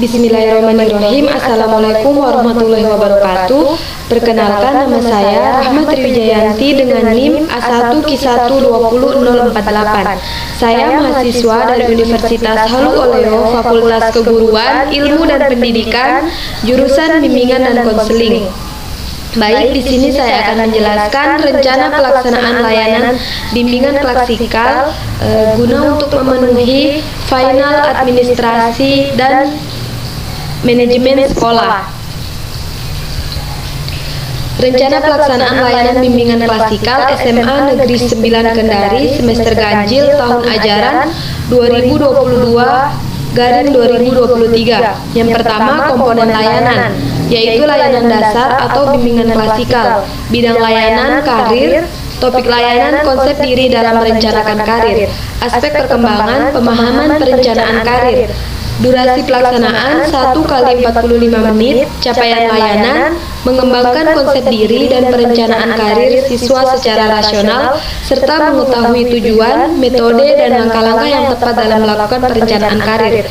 Bismillahirrahmanirrahim. Assalamualaikum warahmatullahi wabarakatuh. Perkenalkan, nama saya Rahma Triwijayanti dengan NIM A1Q1200048. Saya mahasiswa dari Universitas Halu Oleo, Fakultas Keguruan, Ilmu dan Pendidikan, jurusan Bimbingan dan Konseling. Baik, di sini saya akan menjelaskan rencana pelaksanaan layanan bimbingan klaksikal guna untuk memenuhi final administrasi dan manajemen sekolah. Rencana pelaksanaan layanan bimbingan klasikal SMA Negeri 9 Kendari semester ganjil tahun ajaran 2022-2023. Yang pertama, komponen layanan, yaitu layanan dasar atau bimbingan klasikal, bidang layanan karir, topik layanan konsep diri dalam merencanakan karir, aspek perkembangan pemahaman perencanaan karir. Durasi pelaksanaan 1x45 menit, capaian layanan, mengembangkan konsep diri dan perencanaan karir siswa secara rasional, serta mengetahui tujuan, metode, dan langkah-langkah yang tepat dalam melakukan perencanaan karir.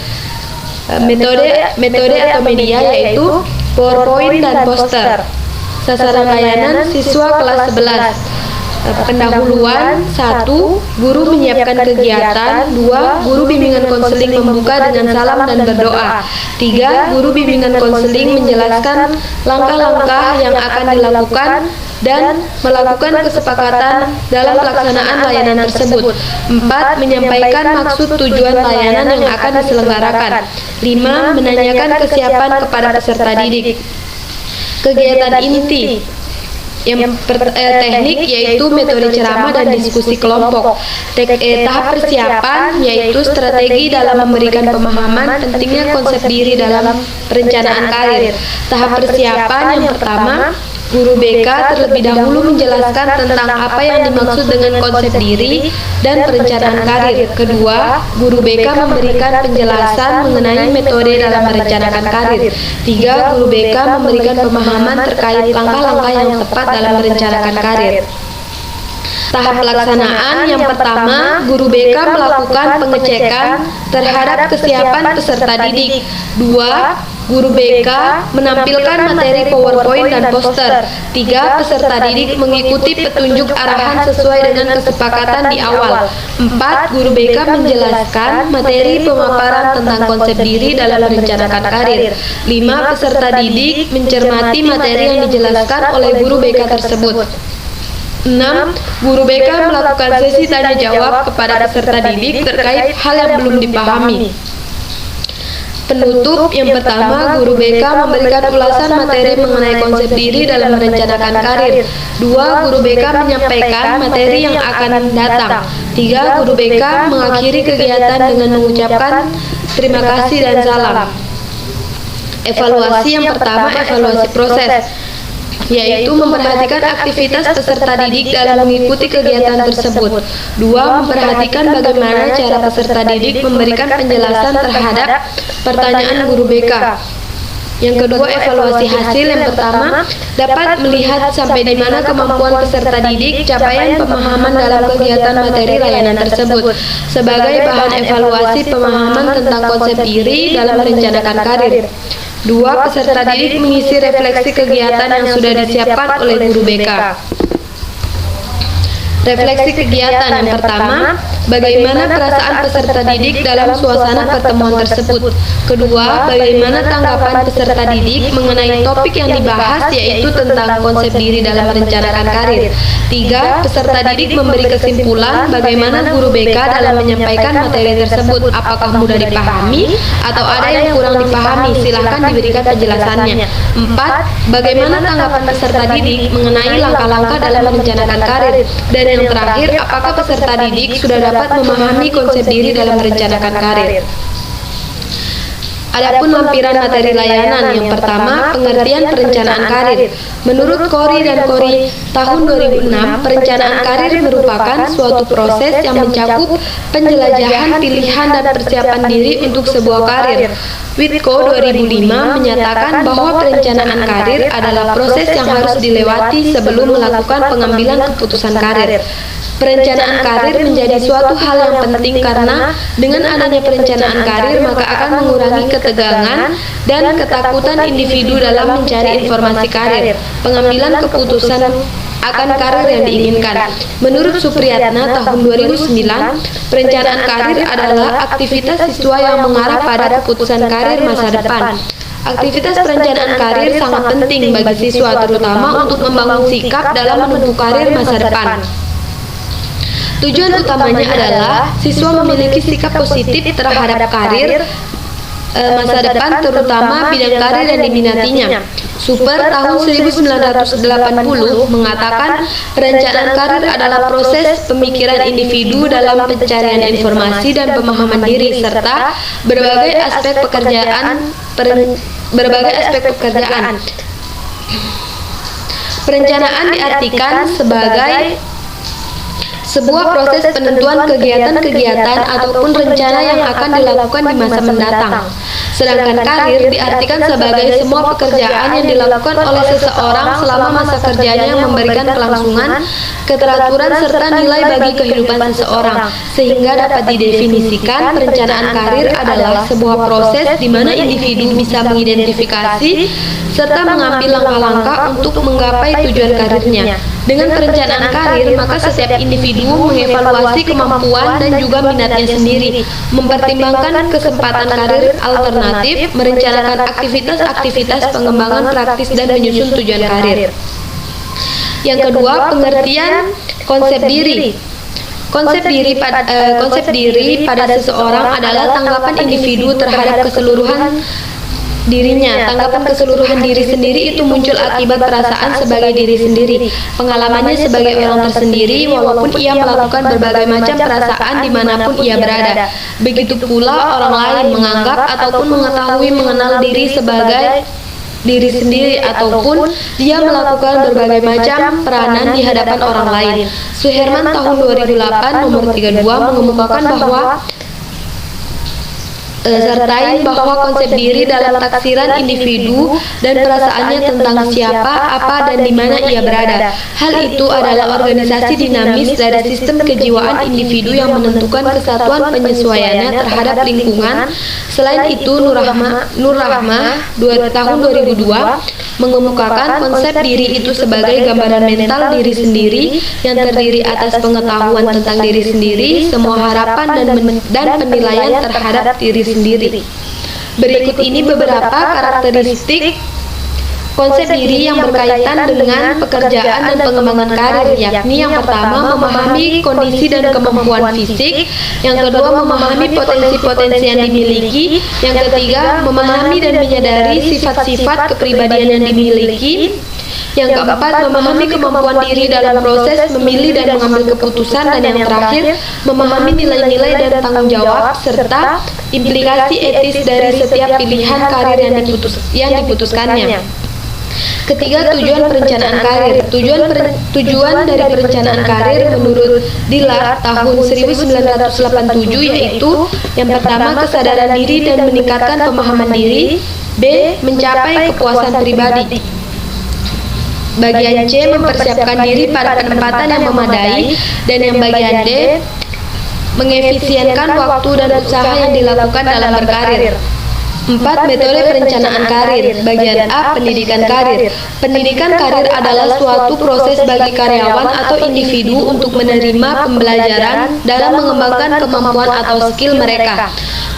Metode atau media yaitu PowerPoint dan poster. Sasaran layanan siswa kelas 11. Pendahuluan 1. Guru menyiapkan kegiatan. 2. Guru bimbingan konseling membuka dengan salam dan berdoa. 3. Guru bimbingan konseling menjelaskan langkah-langkah yang akan dilakukan dan melakukan kesepakatan dalam pelaksanaan layanan tersebut. 4. Menyampaikan maksud tujuan layanan yang akan diselenggarakan. 5. Menanyakan kesiapan kepada peserta didik. Kegiatan inti teknik yaitu metode ceramah dan diskusi kelompok. Tahap persiapan yaitu strategi dalam memberikan pemahaman pentingnya konsep diri dalam perencanaan karir. Tahap persiapan yang pertama, guru BK terlebih dahulu menjelaskan tentang apa yang dimaksud dengan konsep diri dan perencanaan karir. Kedua, guru BK memberikan penjelasan mengenai metode dalam merencanakan karir. 3. Guru BK memberikan pemahaman terkait langkah-langkah yang tepat dalam merencanakan karir. Tahap pelaksanaan yang pertama, guru BK melakukan pengecekan terhadap kesiapan peserta didik. 2. Guru BK menampilkan materi PowerPoint dan poster. 3. Peserta didik mengikuti petunjuk arahan sesuai dengan kesepakatan di awal. 4. Guru BK menjelaskan materi pemaparan tentang konsep diri dalam merencanakan karir. 5. Peserta didik mencermati materi yang dijelaskan oleh guru BK tersebut. 6. Guru BK melakukan sesi tanya jawab kepada peserta didik terkait hal yang belum dipahami. Penutup yang pertama, guru BK memberikan ulasan materi mengenai konsep diri dalam merencanakan karir. 2. Guru BK menyampaikan materi yang akan datang. 3. Guru BK mengakhiri kegiatan dengan mengucapkan terima kasih dan salam. Evaluasi yang pertama, evaluasi proses, yaitu memperhatikan aktivitas peserta didik dalam mengikuti kegiatan tersebut. 2. Memperhatikan bagaimana cara peserta didik memberikan penjelasan terhadap pertanyaan guru BK. Yang kedua, evaluasi hasil. Yang pertama, dapat melihat sampai di mana kemampuan peserta didik, capaian pemahaman dalam kegiatan materi layanan tersebut, sebagai bahan evaluasi pemahaman tentang konsep diri dalam merencanakan karir. 2. Peserta didik mengisi refleksi kegiatan yang sudah disiapkan oleh guru BK. Refleksi kegiatan yang pertama, bagaimana perasaan peserta didik dalam suasana pertemuan tersebut. Kedua, bagaimana tanggapan peserta didik mengenai topik yang dibahas, yaitu tentang konsep diri dalam merencanakan karir. 3. Peserta didik memberi kesimpulan bagaimana guru BK dalam menyampaikan materi tersebut. Apakah mudah dipahami atau ada yang kurang dipahami? Silahkan diberikan penjelasannya. 4. Bagaimana tanggapan peserta didik mengenai langkah-langkah dalam merencanakan karir. Dan yang terakhir, apakah peserta didik sudah dapat memahami konsep diri dalam merencanakan karir? Adapun lampiran materi layanan, yang pertama, pengertian perencanaan karir. Menurut Corey dan Corey tahun 2006, perencanaan karir merupakan suatu proses yang mencakup penjelajahan pilihan dan persiapan diri untuk sebuah karir. Witko 2005 menyatakan bahwa perencanaan karir adalah proses yang harus dilewati sebelum melakukan pengambilan keputusan karir. Perencanaan karir menjadi suatu hal yang penting karena dengan adanya perencanaan karir maka akan mengurangi ketegangan dan ketakutan individu dalam mencari informasi karir, pengambilan keputusan akan karir yang diinginkan. Menurut Supriyatna tahun 2009, perencanaan karir adalah aktivitas siswa yang mengarah pada keputusan karir masa depan. Aktivitas perencanaan karir sangat penting bagi siswa, terutama untuk membangun sikap dalam menempuh karir masa depan. Tujuan utamanya adalah siswa memiliki sikap positif terhadap karir masa depan, terutama bidang karir yang diminatinya. Super tahun 1980 mengatakan perencanaan karir adalah proses pemikiran individu dalam pencarian informasi dan pemahaman diri serta berbagai aspek pekerjaan. Perencanaan diartikan sebagai sebuah proses penentuan kegiatan-kegiatan ataupun rencana yang akan dilakukan di masa mendatang. Sedangkan karir diartikan sebagai semua pekerjaan yang dilakukan oleh seseorang selama masa kerjanya yang memberikan kelangsungan, keteraturan, serta nilai bagi kehidupan seseorang. Sehingga dapat didefinisikan perencanaan karir adalah sebuah proses di mana individu bisa mengidentifikasi serta mengambil langkah-langkah untuk menggapai tujuan karirnya. Dengan perencanaan karir, maka setiap individu mengevaluasi kemampuan dan juga minatnya sendiri, mempertimbangkan kesempatan karir alternatif, merencanakan aktivitas-aktivitas pengembangan praktis dan menyusun tujuan karir. Yang kedua, pengertian konsep diri. Konsep diri pada seseorang adalah tanggapan individu terhadap keseluruhan dirinya. Tanggapan keseluruhan diri sendiri itu muncul akibat perasaan sebagai diri sendiri, pengalamannya sebagai orang tersendiri, walaupun ia melakukan berbagai macam perasaan dimanapun ia berada. Begitu pula orang lain menganggap ataupun mengetahui mengenal diri sebagai diri sendiri ataupun dia melakukan berbagai macam peranan di hadapan orang lain. Suherman tahun 2008 nomor 32 mengemukakan bahwa sertain bahwa konsep diri dalam taksiran individu dan perasaannya tentang siapa, apa, dan di mana ia berada. Hal itu adalah organisasi dinamis dari sistem kejiwaan individu yang menentukan kesatuan penyesuaiannya terhadap lingkungan. Selain itu, Nur Rahmah tahun 2002 mengemukakan konsep diri itu sebagai gambaran mental diri sendiri yang terdiri atas pengetahuan tentang diri sendiri, semua harapan dan penilaian terhadap diri sendiri. Berikut ini beberapa karakteristik konsep diri yang berkaitan dengan pekerjaan dan pengembangan karir, yakni yang pertama, memahami kondisi dan kemampuan fisik, yang kedua, memahami potensi-potensi yang dimiliki, yang ketiga, memahami dan menyadari sifat-sifat kepribadian yang dimiliki, yang keempat, memahami kemampuan diri dalam proses memilih dan mengambil keputusan, dan yang terakhir, memahami nilai-nilai dan tanggung jawab serta implikasi etis dari setiap pilihan karir yang diputuskannya. Ketiga, tujuan perencanaan karir. Tujuan dari perencanaan karir menurut Dillard tahun 1987 yaitu yang pertama, kesadaran diri dan meningkatkan pemahaman diri. B. Mencapai kepuasan pribadi. Bagian C. Mempersiapkan diri pada penempatan yang memadai. Dan yang bagian D. Mengefisienkan waktu dan usaha yang dilakukan dalam berkarir. 4. Metode perencanaan karir. Bagian A. Pendidikan karir. Pendidikan karir adalah suatu proses bagi karyawan atau individu untuk menerima pembelajaran dalam mengembangkan kemampuan atau skill mereka.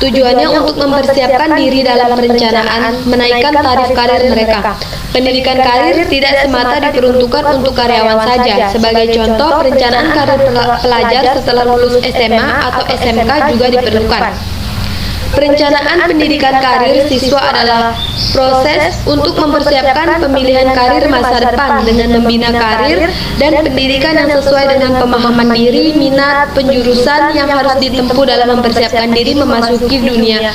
Tujuannya untuk mempersiapkan diri dalam perencanaan, menaikkan tarif karir mereka. Pendidikan karir tidak semata diperuntukkan untuk karyawan saja. Sebagai contoh, perencanaan karir pelajar setelah lulus SMA atau SMK juga diperlukan. Perencanaan pendidikan karir siswa adalah proses untuk mempersiapkan pemilihan karir masa depan dengan membina karir dan pendidikan yang sesuai dengan pemahaman diri, minat, penjurusan yang harus ditempuh dalam mempersiapkan diri memasuki dunia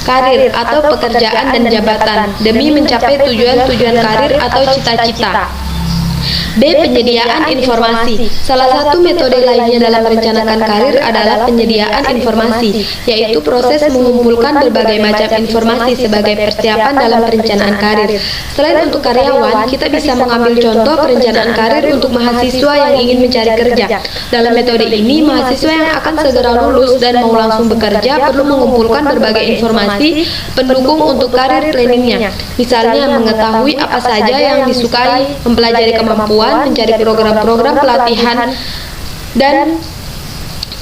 karir atau pekerjaan dan jabatan demi mencapai tujuan-tujuan karir atau cita-cita. B. Penyediaan informasi. Salah satu metode lainnya dalam merencanakan karir adalah penyediaan informasi, yaitu proses mengumpulkan berbagai macam informasi sebagai persiapan dalam perencanaan karir. Selain untuk karyawan, kita bisa mengambil contoh perencanaan karir untuk mahasiswa yang ingin mencari kerja. Dalam metode ini, mahasiswa yang akan segera lulus dan mau langsung bekerja perlu mengumpulkan berbagai informasi pendukung untuk karir planningnya. Misalnya, mengetahui apa saja yang disukai, mempelajari kemampuan, mencari program-program pelatihan dan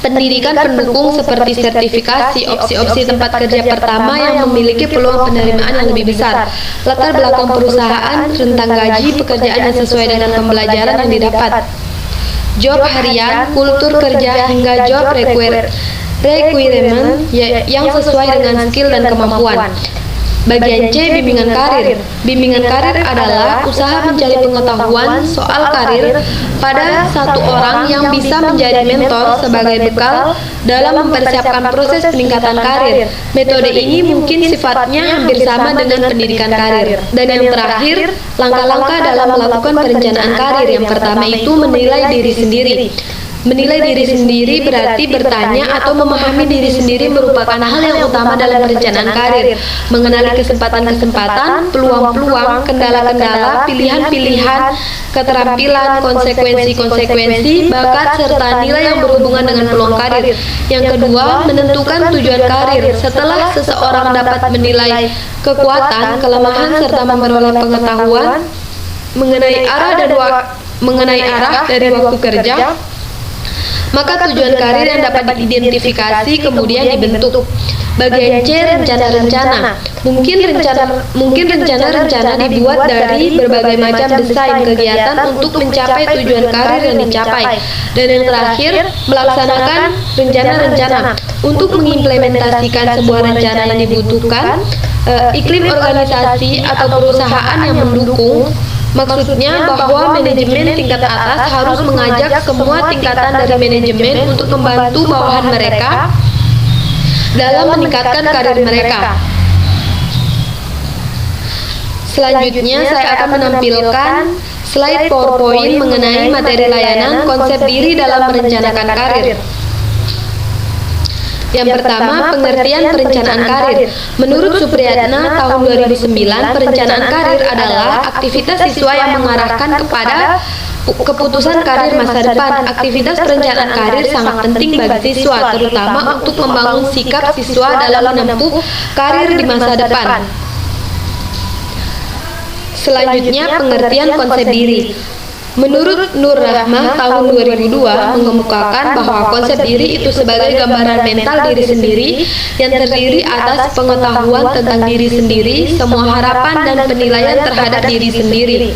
pendidikan pendukung seperti sertifikasi, opsi-opsi tempat kerja pertama yang memiliki peluang penerimaan yang lebih besar, latar belakang perusahaan, rentang gaji, pekerjaan yang sesuai dengan pembelajaran yang didapat, job harian, kultur kerja, hingga job requirement yang sesuai dengan skill dan kemampuan. Bagian C. Bimbingan karir. Bimbingan karir adalah usaha mencari pengetahuan soal karir pada satu orang yang bisa menjadi mentor sebagai bekal dalam mempersiapkan proses peningkatan karir. Metode ini mungkin sifatnya hampir sama dengan pendidikan karir. Dan yang terakhir, langkah-langkah dalam melakukan perencanaan karir. Yang pertama itu menilai diri sendiri. Menilai diri sendiri berarti bertanya atau memahami diri sendiri merupakan hal yang utama dalam perencanaan karir. Mengenali kesempatan-kesempatan, peluang-peluang, kendala-kendala, pilihan-pilihan, keterampilan, konsekuensi-konsekuensi, bakat, serta nilai yang berhubungan dengan peluang karir. Yang kedua, menentukan tujuan karir. Setelah seseorang dapat menilai kekuatan, kelemahan, serta memperoleh pengetahuan mengenai arah dari waktu kerja, maka tujuan karir yang dapat diidentifikasi kemudian dibentuk. Bagian C. Rencana-rencana. Mungkin rencana-rencana dibuat dari berbagai macam desain kegiatan untuk mencapai tujuan karir yang dicapai. Dan yang terakhir, melaksanakan rencana-rencana. Untuk mengimplementasikan sebuah rencana yang dibutuhkan iklim organisasi atau perusahaan yang mendukung. Maksudnya bahwa manajemen tingkat atas harus mengajak semua tingkatan dari manajemen untuk membantu bawahan mereka dalam meningkatkan karir mereka. Selanjutnya saya akan menampilkan slide PowerPoint mengenai materi layanan konsep diri dalam merencanakan karir. Yang pertama, pengertian perencanaan karir. Menurut Supriyatna tahun 2009, perencanaan karir adalah aktivitas siswa yang mengarahkan kepada keputusan karir masa depan. Aktivitas perencanaan karir sangat penting bagi siswa, terutama untuk membangun sikap siswa dalam menempuh karir di masa depan. Selanjutnya, pengertian konsep diri. Menurut Nur Rahmah tahun 2002 mengemukakan bahwa konsep diri itu sebagai gambaran mental diri sendiri yang terdiri atas pengetahuan tentang diri sendiri, semua harapan dan penilaian terhadap diri sendiri.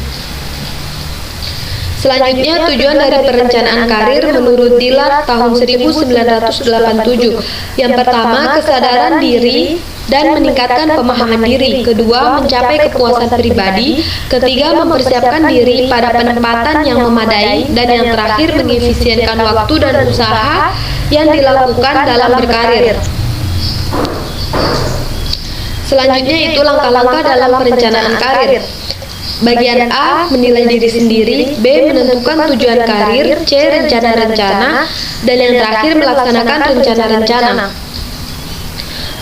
Selanjutnya, tujuan dari perencanaan karir menurut Dillard tahun 1987. Yang pertama, kesadaran diri dan meningkatkan pemahaman diri. Kedua, mencapai kepuasan pribadi. Ketiga, mempersiapkan diri pada penempatan yang memadai. Dan yang terakhir, mengefisienkan waktu dan usaha yang dilakukan dalam berkarir. Selanjutnya itu langkah-langkah dalam perencanaan karir. Bagian A, menilai diri sendiri. B, menentukan tujuan karir. C, rencana-rencana. Dan yang terakhir, melaksanakan rencana-rencana.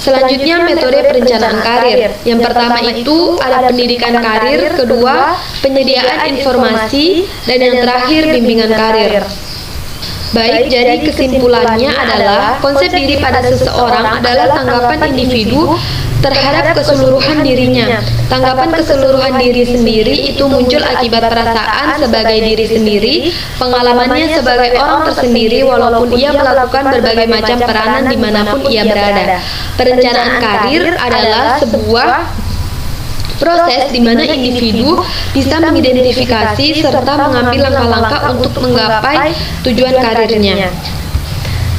Selanjutnya, metode perencanaan karir. Yang pertama itu ada pendidikan karir. Kedua, penyediaan informasi. Dan yang terakhir, bimbingan karir. Baik, jadi kesimpulannya adalah konsep diri pada seseorang adalah tanggapan individu terhadap keseluruhan dirinya. Tanggapan keseluruhan diri sendiri itu muncul akibat perasaan sebagai diri sendiri, pengalamannya sebagai orang tersendiri walaupun ia melakukan berbagai macam peranan dimanapun ia berada. Perencanaan karir adalah sebuah proses di mana individu bisa mengidentifikasi serta mengambil langkah-langkah untuk menggapai tujuan karirnya.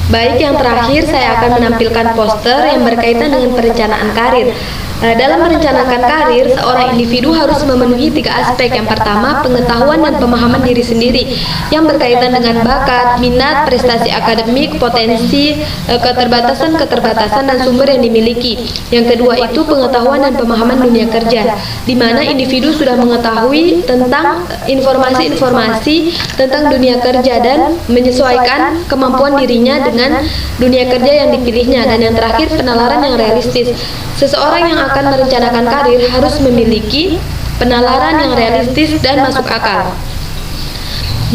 Baik, yang terakhir saya akan menampilkan poster yang berkaitan dengan perencanaan karir. Dalam merencanakan karir, seorang individu harus memenuhi 3 aspek. Yang pertama, pengetahuan dan pemahaman diri sendiri yang berkaitan dengan bakat, minat, prestasi akademik, potensi, keterbatasan dan sumber yang dimiliki. Yang kedua itu pengetahuan dan pemahaman dunia kerja, di mana individu sudah mengetahui tentang informasi-informasi tentang dunia kerja dan menyesuaikan kemampuan dirinya dengan dunia kerja yang dipilihnya. Dan yang terakhir, penalaran yang realistis. Seseorang yang akan merencanakan karir harus memiliki penalaran yang realistis dan masuk akal.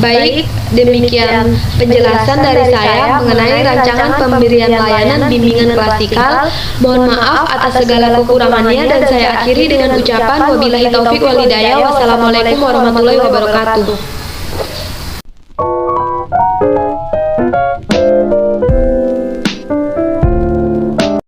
Baik, demikian penjelasan dari saya mengenai rancangan pemberian layanan bimbingan klasikal. Mohon maaf atas segala kekurangannya dan saya akhiri dengan ucapan wabillahi taufik wal hidayah. Wassalamualaikum warahmatullahi wabarakatuh.